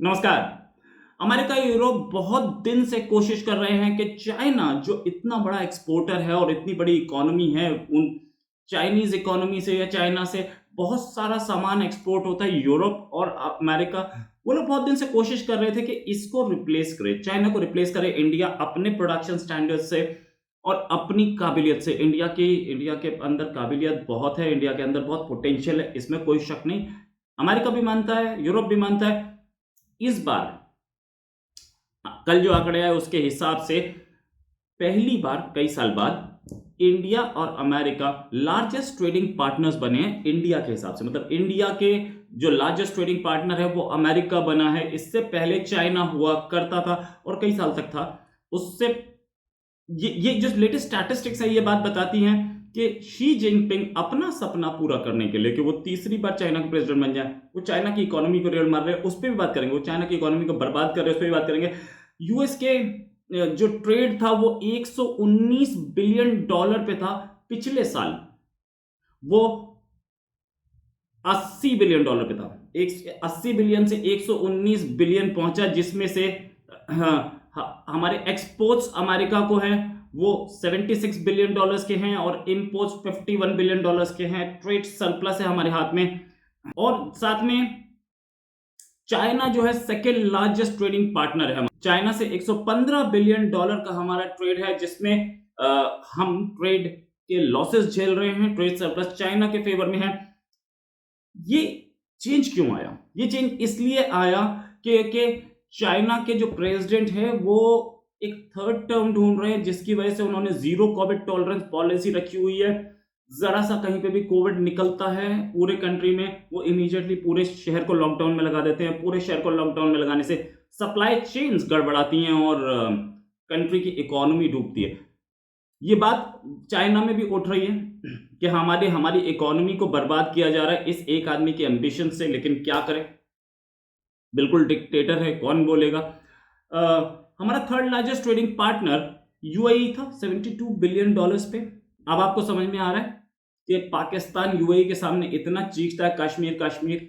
नमस्कार। America Europe बहुत दिन से कोशिश कर रहे हैं कि चाइना जो इतना बड़ा एक्सपोर्टर है और इतनी बड़ी इकोनॉमी है, उन चाइनीज इकोनॉमी से या चाइना से बहुत सारा सामान एक्सपोर्ट होता है यूरोप और अमेरिका। वो लोग बहुत दिन से कोशिश कर रहे थे कि इसको रिप्लेस करे, चाइना को रिप्लेस करे इंडिया अपने प्रोडक्शन स्टैंडर्ड से और अपनी काबिलियत से। इंडिया के अंदर काबिलियत बहुत है, इंडिया के अंदर बहुत पोटेंशियल है, इसमें कोई शक नहीं। अमेरिका भी मानता है, यूरोप भी मानता है। इस बार कल जो आंकड़े आए उसके हिसाब से पहली बार कई साल बाद इंडिया और अमेरिका लार्जेस्ट ट्रेडिंग पार्टनर्स बने हैं इंडिया के हिसाब से। मतलब इंडिया के जो लार्जेस्ट ट्रेडिंग पार्टनर है वो अमेरिका बना है। इससे पहले चाइना हुआ करता था और कई साल तक था। उससे ये जो लेटेस्ट स्टैटिस्टिक्स है ये बात बताती हैं कि शी जिनपिंग अपना सपना पूरा करने के लिए कि वो तीसरी बार चाइना के प्रेसिडेंट बन जाए, वो चाइना की इकोनॉमी को रेल मार रहे हैं, उस पर भी बात करेंगे। वो चाइना की इकोनॉमी को बर्बाद कर रहे हैं, उस पर भी बात करेंगे। यूएस के जो ट्रेड था वो 119 बिलियन डॉलर पे था पिछले साल, वो 80 बिलियन डॉलर पे था। 80 बिलियन से 119 बिलियन पहुंचा, जिसमें से हमारे एक्सपोर्ट्स अमेरिका को हैं वो 76 बिलियन डॉलर्स के हैं और इंपोर्ट्स 51 बिलियन डॉलर्स के हैं। ट्रेड सरप्लस है हमारे हाथ में। और साथ में चाइना जो है सेकेंड लार्जेस्ट ट्रेडिंग पार्टनर है। चाइना से 115 बिलियन डॉलर का हमारा ट्रेड है, जिसमें हम ट्रेड के लॉसेस झेल रहे हैं। ट्रेड सरप्लस चाइना के फेवर में है। ये चेंज क्यों आया? ये चेंज इसलिए आया कि चाइना के जो प्रेसिडेंट है वो एक थर्ड टर्म ढूंढ रहे हैं, जिसकी वजह से उन्होंने जीरो कोविड टॉलरेंस पॉलिसी रखी हुई है। जरा सा कहीं पे भी कोविड निकलता है पूरे कंट्री में, वो इमीडिएटली पूरे शहर को लॉकडाउन में लगा देते हैं। पूरे शहर को लॉकडाउन में लगाने से सप्लाई चेन्स गड़बड़ाती हैं और कंट्री की इकोनॉमी डूबती है। ये बात चाइना में भी उठ रही है कि हमारी इकोनॉमी को बर्बाद किया जा रहा है इस एक आदमी के एम्बिशन से। लेकिन क्या करें, बिल्कुल डिक्टेटर है, कौन बोलेगा। हमारा third largest trading partner UAE था 72 बिलियन डॉलर्स पे। अब आपको समझ में आ रहा है कि पाकिस्तान यूएई के सामने इतना चीखता है कश्मीर कश्मीर,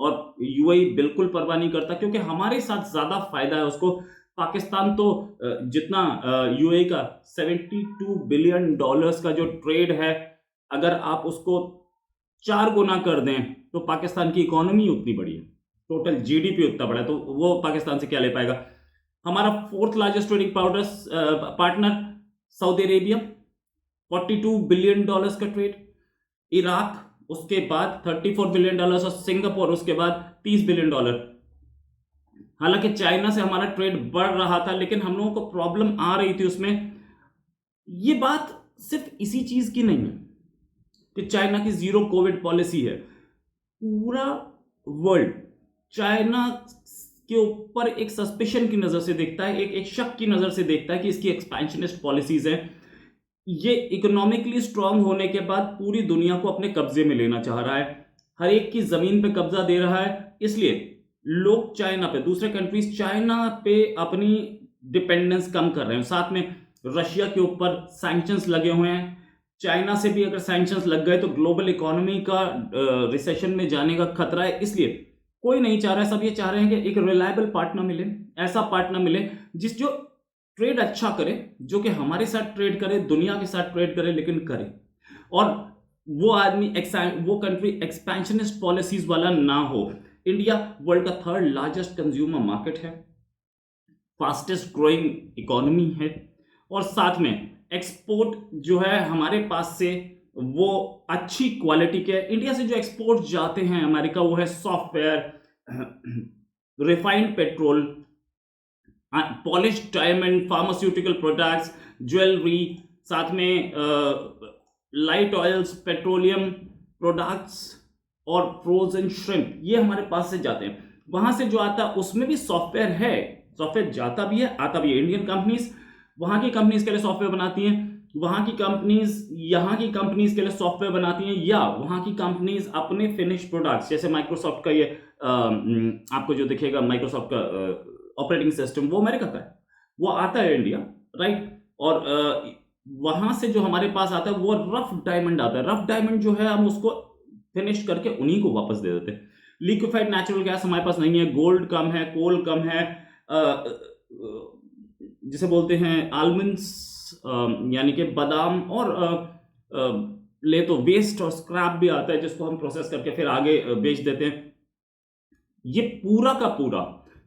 और यूएई बिल्कुल परवाह नहीं करता क्योंकि हमारे साथ ज्यादा फायदा है उसको। पाकिस्तान तो जितना यूएई का 72 बिलियन डॉलर्स का जो ट्रेड है, अगर आप उसको 4 गुना कर दें तो पाकिस्तान की इकोनॉमी उतनी बड़ी है, टोटल जीडीपी उतना बड़ा है, तो वो पाकिस्तान से क्या ले पाएगा। हमारा fourth largest trading partner Saudi Arabia, 42 billion dollars का ट्रेड। इराक उसके बाद 34 बिलियन डॉलर्स और सिंगापुर उसके बाद 30 बिलियन डॉलर। हालांकि चाइना से हमारा ट्रेड बढ़ रहा था, लेकिन हम लोगों को प्रॉब्लम आ रही थी उसमें। ये बात सिर्फ इसी चीज की नहीं है कि चाइना की जीरो कोविड पॉलिसी है। पूरा वर्ल्ड चाइना के ऊपर एक सस्पिशन की नजर से देखता है, एक शक की नजर से देखता है कि इसकी एक्सपेंशनिस्ट पॉलिसीज हैं। ये इकोनॉमिकली स्ट्रांग होने के बाद पूरी दुनिया को अपने कब्जे में लेना चाह रहा है, हर एक की जमीन पे कब्जा दे रहा है। इसलिए लोग चाइना पे, दूसरे कंट्रीज चाइना पे अपनी डिपेंडेंस कम कर रहे हैं। साथ में रशिया के ऊपर सैंक्शंस लगे हुए हैं। चाइना से भी अगर सैंक्शंस लग गए तो ग्लोबल इकोनॉमी का रिसेशन में जाने का खतरा है। इसलिए कोई नहीं चाह रहा है, सब ये चाह रहे हैं कि एक रिलायबल पार्टनर मिले, ऐसा पार्टनर मिले जो ट्रेड अच्छा करे, जो कि हमारे साथ ट्रेड करे, दुनिया के साथ ट्रेड करे, लेकिन करे। और वो आदमी वो कंट्री एक्सपेंशनिस्ट पॉलिसीज वाला ना हो। इंडिया वर्ल्ड का थर्ड लार्जेस्ट कंज्यूमर मार्केट है, फास्टेस्ट ग्रोइंग इकोनॉमी है, और साथ में एक्सपोर्ट जो है हमारे पास से वो अच्छी क्वालिटी के। इंडिया से जो एक्सपोर्ट जाते हैं अमेरिका, वो है software, refined petrol, polish diamond, pharmaceutical products, jewellery, साथ में लाइट ऑयल्स, पेट्रोलियम प्रोडक्ट्स और फ्रोजन श्रिम्प, ये हमारे पास से जाते हैं। वहां से जो आता है उसमें भी सॉफ्टवेयर है, सॉफ्टवेयर जाता भी है आता भी है। इंडियन कंपनीज वहां की कंपनीज के लिए सॉफ्टवेयर बनाती हैं, वहां की कंपनीज यहाँ की कंपनीज के लिए सॉफ्टवेयर बनाती हैं, या वहां की कंपनीज अपने फिनिश प्रोडक्ट्स, जैसे माइक्रोसॉफ्ट का ये आपको जो दिखेगा माइक्रोसॉफ्ट का ऑपरेटिंग सिस्टम, वो अमेरिका का है, वो आता है इंडिया, राइट। और वहां से जो हमारे पास आता है वो रफ डायमंड आता है। रफ डायमंड जो है हम उसको फिनिश करके उन्हीं को वापस दे देते हैं। लिक्विफाइड नेचुरल गैस हमारे पास नहीं है, गोल्ड कम है, कोल कम है, जिसे बोलते हैं आलमंड्स, यानी कि बादाम, और ले तो वेस्ट और स्क्रैप भी आता है जिसको हम प्रोसेस करके फिर आगे बेच देते हैं। ये पूरा का पूरा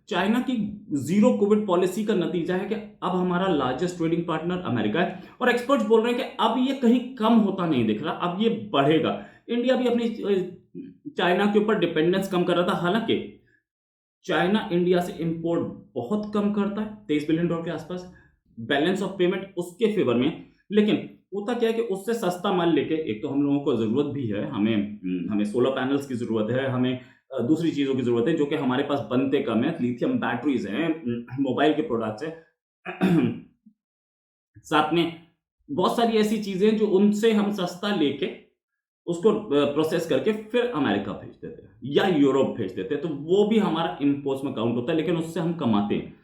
चाइना की जीरो कोविड पॉलिसी का नतीजा है कि अब हमारा लार्जेस्ट ट्रेडिंग पार्टनर अमेरिका है, और एक्सपर्ट्स बोल रहे हैं कि अब ये कहीं कम होता नहीं दिख रहा, अब ये बढ़ेगा। इंडिया भी अपनी चाइना के ऊपर डिपेंडेंस कम कर रहा था, हालांकि चाइना इंडिया से इंपोर्ट बहुत कम करता है, $23 बिलियन के आसपास, बैलेंस ऑफ पेमेंट उसके फेवर में। लेकिन होता क्या है कि उससे सस्ता माल लेके, एक तो हम लोगों को जरूरत भी है, हमें सोलर पैनल्स की जरूरत है, हमें दूसरी चीजों की जरूरत है जो कि हमारे पास बनते कम है, लिथियम बैटरीज हैं, मोबाइल के प्रोडक्ट्स हैं, साथ में बहुत सारी ऐसी चीजें जो उनसे हम सस्ता लेके उसको प्रोसेस करके फिर अमेरिका भेज देते हैं या यूरोप भेज देते हैं, तो वो भी हमारा इंपोर्ट्स में काउंट होता है, लेकिन उससे हम कमाते हैं।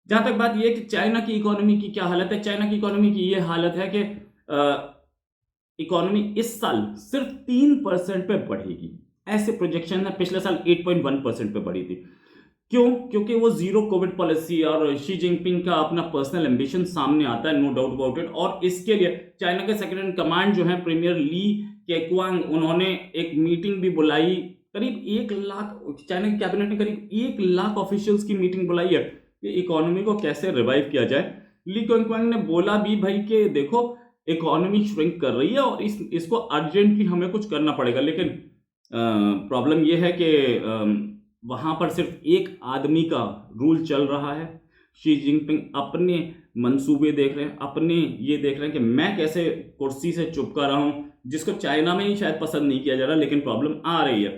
जहां तक बात यह है कि चाइना की इकोनॉमी की क्या हालत है, चाइना की इकोनॉमी की ये हालत है कि इकोनॉमी इस साल सिर्फ 3% पे बढ़ेगी, ऐसे प्रोजेक्शन है। पिछले साल 8.1% पे बढ़ी थी। क्यों? क्योंकि वो जीरो कोविड पॉलिसी और शी जिनपिंग का अपना पर्सनल एम्बिशन सामने आता है, नो डाउट अबाउट इट। और इसके लिए चाइना के सेक्रेटरी इन कमांड जो है प्रीमियर ली केक्वांग, उन्होंने एक मीटिंग भी बुलाई, करीब 1 लाख, चाइना की कैबिनेट ने करीब 1 लाख ऑफिशियल्स की मीटिंग बुलाई है कि इकोनॉमी को कैसे रिवाइव किया जाए। ली केक्वांग ने बोला भी भाई कि देखो इकोनॉमी श्रिंक कर रही है और इसको अर्जेंटली हमें कुछ करना पड़ेगा, लेकिन प्रॉब्लम यह है कि वहां पर सिर्फ एक आदमी का रूल चल रहा है। शी जिनपिंग अपने मंसूबे देख रहे हैं, अपने ये देख रहे हैं कि मैं कैसे कुर्सी से चुपका रहा हूं, जिसको चाइना में ही शायद पसंद नहीं किया जा रहा, लेकिन प्रॉब्लम आ रही है।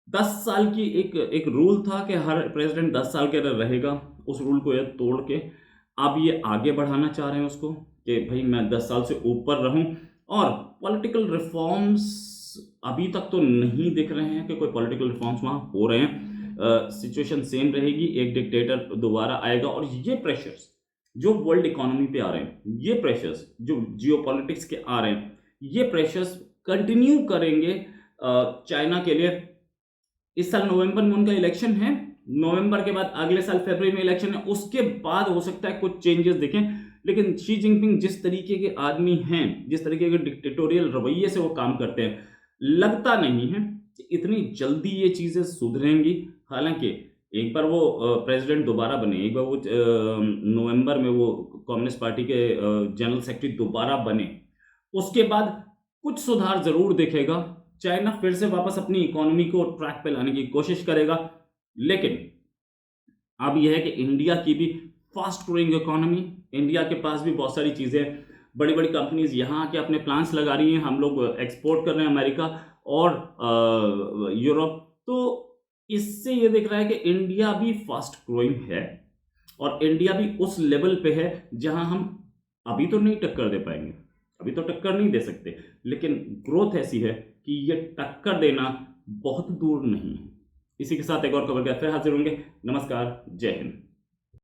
10 साल की एक रूल था कि हर प्रेसिडेंट 10 साल के अंदर रहेगा, उस रूल को ये तोड़ के अब ये आगे बढ़ाना चाह रहे हैं उसको कि भाई मैं 10 साल से ऊपर रहूं। और पॉलिटिकल रिफॉर्म्स अभी तक तो नहीं दिख रहे हैं कि कोई पॉलिटिकल रिफॉर्म्स वहां हो रहे हैं। सिचुएशन सेम रहेगी, एक डिक्टेटर दोबारा आएगा, और ये प्रेशर्स जो वर्ल्ड इकोनॉमी पे आ रहे हैं, ये प्रेशर्स जो जियोपॉलिटिक्स के आ रहे हैं, ये प्रेशर्स कंटिन्यू करेंगे चाइना के लिए। इस साल नवंबर में उनका इलेक्शन है, नवंबर के बाद अगले साल फरवरी में इलेक्शन है, उसके बाद हो सकता है कुछ चेंजेस दिखें। लेकिन शी जिनपिंग जिस तरीके के आदमी हैं, जिस तरीके के डिक्टेटोरियल रवैये से वो काम करते हैं, लगता नहीं है कि इतनी जल्दी ये चीजें सुधरेंगी। हालांकि एक बार वो प्रेसिडेंट दोबारा बने, एक बार वो नवंबर में वो कम्युनिस्ट पार्टी के जनरल सेक्रेटरी दोबारा बने, उसके बाद कुछ सुधार जरूर दिखेगा। चाइना फिर से वापस अपनी इकोनॉमी को ट्रैक पे लाने की कोशिश करेगा। लेकिन अब यह है कि इंडिया की भी फास्ट ग्रोइंग इकोनॉमी, इंडिया के पास भी बहुत सारी चीजें, बड़ी बड़ी कंपनीज यहाँ आके अपने प्लांट्स लगा रही हैं, हम लोग एक्सपोर्ट कर रहे हैं अमेरिका और यूरोप। तो इससे ये दिख रहा है कि इंडिया भी फास्ट ग्रोइंग है, और इंडिया भी उस लेवल पे है जहां हम अभी तो नहीं टक्कर दे पाएंगे, अभी तो टक्कर नहीं दे सकते, लेकिन ग्रोथ ऐसी है कि ये टक्कर देना बहुत दूर नहीं है। इसी के साथ एक और खबर के फिर हाजिर होंगे। नमस्कार, जय हिंद।